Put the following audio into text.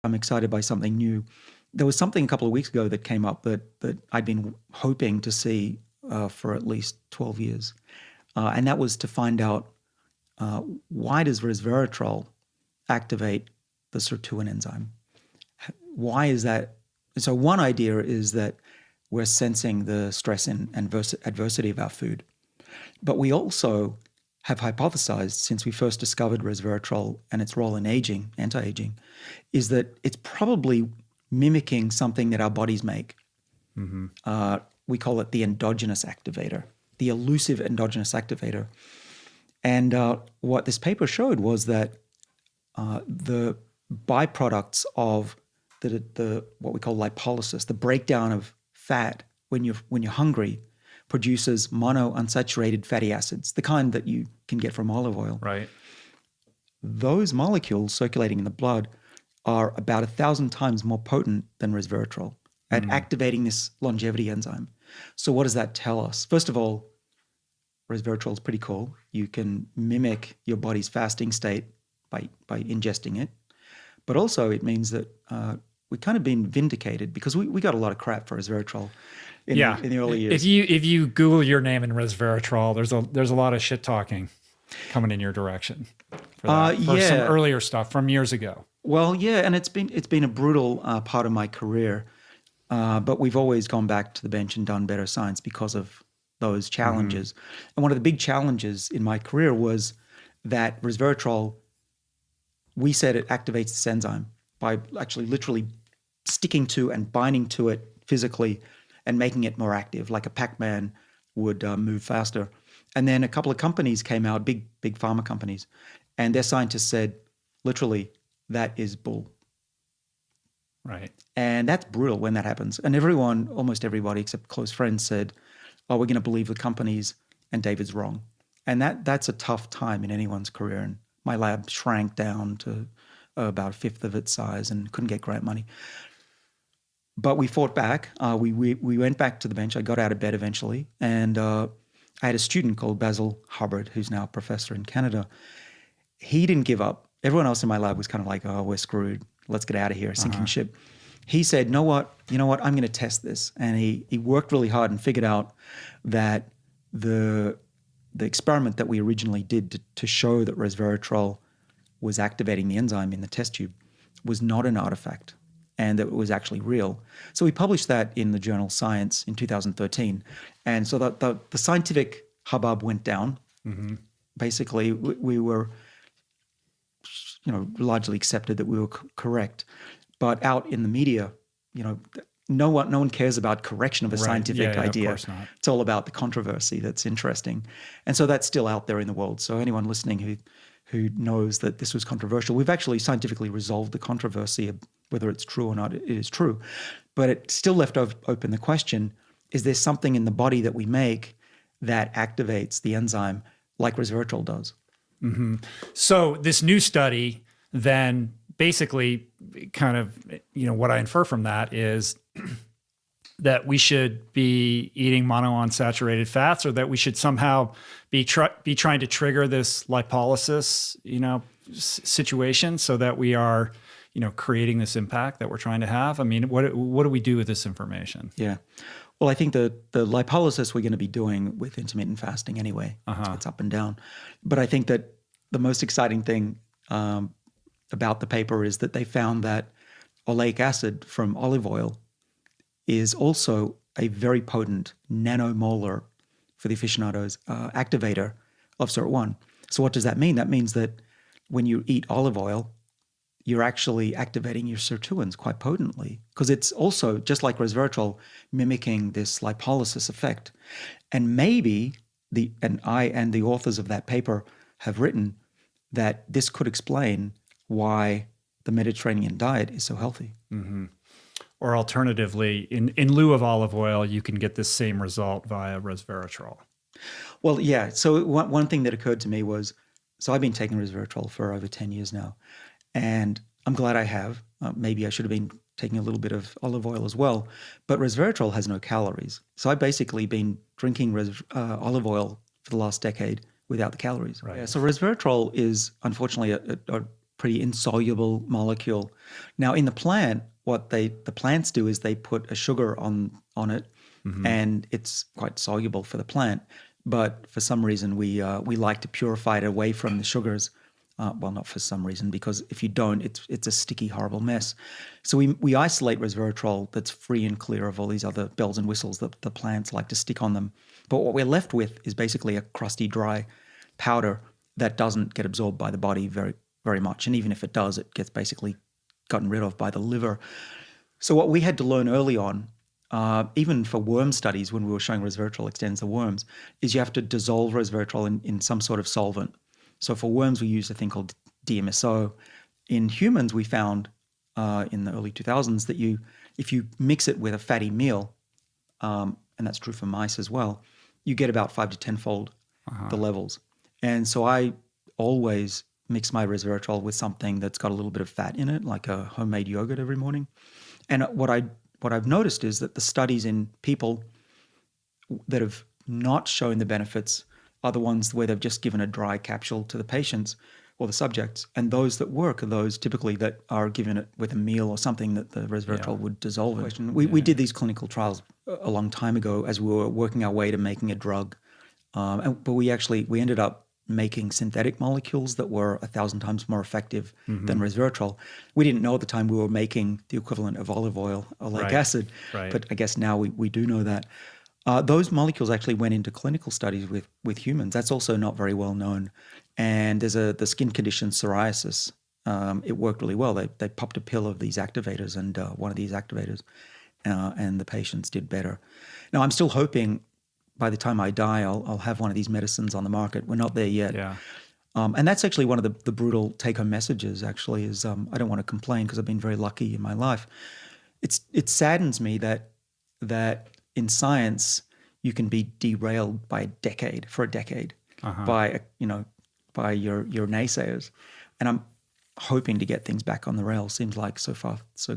I'm excited by something new. There was something a couple of weeks ago that came up that I'd been hoping to see for at least 12 years. And that was to find out why does resveratrol activate the sirtuin enzyme? Why is that? So one idea is that we're sensing the stress and adversity of our food. But we also have hypothesized, since we first discovered resveratrol and its role in aging, anti-aging, is that it's probably mimicking something that our bodies make. We call it the endogenous activator, the elusive endogenous activator. And what this paper showed was that the byproducts of the what we call lipolysis, the breakdown of fat when you're hungry, produces monounsaturated fatty acids, the kind that you can get from olive oil. Right. Those molecules circulating in the blood are about 1,000 times more potent than resveratrol at activating this longevity enzyme. So what does that tell us? First of all, resveratrol is pretty cool. You can mimic your body's fasting state by ingesting it. But also it means that we've kind of been vindicated because we got a lot of crap for resveratrol in the early years. If you Google your name in resveratrol, there's a lot of shit talking coming in your direction for some earlier stuff from years ago. Well, yeah, and it's been a brutal part of my career, but we've always gone back to the bench and done better science because of those challenges. And one of the big challenges in my career was that resveratrol, we said it activates this enzyme by actually literally sticking to and binding to it physically and making it more active, like a Pac-Man would move faster. And then a couple of companies came out, big pharma companies, and their scientists said, literally, that is bull. Right. And that's brutal when that happens. And almost everybody except close friends said, oh, we're going to believe the companies and David's wrong. And that's a tough time in anyone's career. And my lab shrank down to about a fifth of its size and couldn't get grant money. But we fought back. We went back to the bench. I got out of bed eventually. And I had a student called Basil Hubbard, who's now a professor in Canada. He didn't give up. Everyone else in my lab was kind of like, oh, we're screwed. Let's get out of here, sinking ship. He said, you know what, I'm going to test this. And he worked really hard and figured out that the experiment that we originally did to show that resveratrol was activating the enzyme in the test tube was not an artifact and that it was actually real. So we published that in the journal Science in 2013. And so the scientific hubbub went down. Basically, we were largely accepted that we were correct. But out in the media, no one cares about correction of a scientific idea. Of course not. It's all about the controversy that's interesting. And so that's still out there in the world. So anyone listening who knows that this was controversial, we've actually scientifically resolved the controversy of whether it's true or not. It is true. But it still left open the question, is there something in the body that we make that activates the enzyme like resveratrol does? So this new study then basically kind of, what I infer from that is that we should be eating monounsaturated fats, or that we should somehow be trying to trigger this lipolysis, situation so that we are, creating this impact that we're trying to have. I mean, what do we do with this information? Yeah. Well, I think the lipolysis we're going to be doing with intermittent fasting anyway. It's up and down. But I think that the most exciting thing about the paper is that they found that oleic acid from olive oil is also a very potent nanomolar, for the aficionados, activator of SIRT1. So what does that mean? That means that when you eat olive oil, you're actually activating your sirtuins quite potently, because it's also, just like resveratrol, mimicking this lipolysis effect. And maybe I and the authors of that paper have written that this could explain why the Mediterranean diet is so healthy. Or alternatively, in lieu of olive oil, you can get this same result via resveratrol. Well, yeah. So one thing that occurred to me was, so I've been taking resveratrol for over 10 years now, and I'm glad I have. Maybe I should have been taking a little bit of olive oil as well, but resveratrol has no calories. So I've basically been drinking olive oil for the last decade without the calories. Right. Yeah, so resveratrol is unfortunately pretty insoluble molecule. Now, in the plant, what the plants do is they put a sugar on it, and it's quite soluble for the plant. But for some reason, we like to purify it away from the sugars. Well, not for some reason, because if you don't, it's a sticky, horrible mess. So we isolate resveratrol that's free and clear of all these other bells and whistles that the plants like to stick on them. But what we're left with is basically a crusty, dry powder that doesn't get absorbed by the body very, very much. And even if it does, it gets basically gotten rid of by the liver. So what we had to learn early on, even for worm studies, when we were showing resveratrol extends the worms, is you have to dissolve resveratrol in some sort of solvent. So for worms, we used a thing called DMSO. In humans, we found in the early 2000s that if you mix it with a fatty meal, and that's true for mice as well, you get about 5 to 10-fold the levels. And so I always mix my resveratrol with something that's got a little bit of fat in it, like a homemade yogurt every morning. And what I've noticed is that the studies in people that have not shown the benefits are the ones where they've just given a dry capsule to the patients or the subjects. And those that work are those typically that are given it with a meal or something that the resveratrol would dissolve it. We did these clinical trials a long time ago as we were working our way to making a drug. But we ended up making synthetic molecules that were 1,000 times more effective than resveratrol. We didn't know at the time we were making the equivalent of olive oil, oleic acid, but I guess now we do know that. Those molecules actually went into clinical studies with humans. That's also not very well known. And there's the skin condition psoriasis. It worked really well. They popped a pill of these activators and one of these activators, and the patients did better. Now, I'm still hoping by the time I die, I'll have one of these medicines on the market. We're not there yet. Yeah. And that's actually one of the brutal take-home messages, actually, is I don't want to complain because I've been very lucky in my life. It saddens me that in science you can be derailed by a decade by your naysayers. And I'm hoping to get things back on the rails. Seems like so far so good.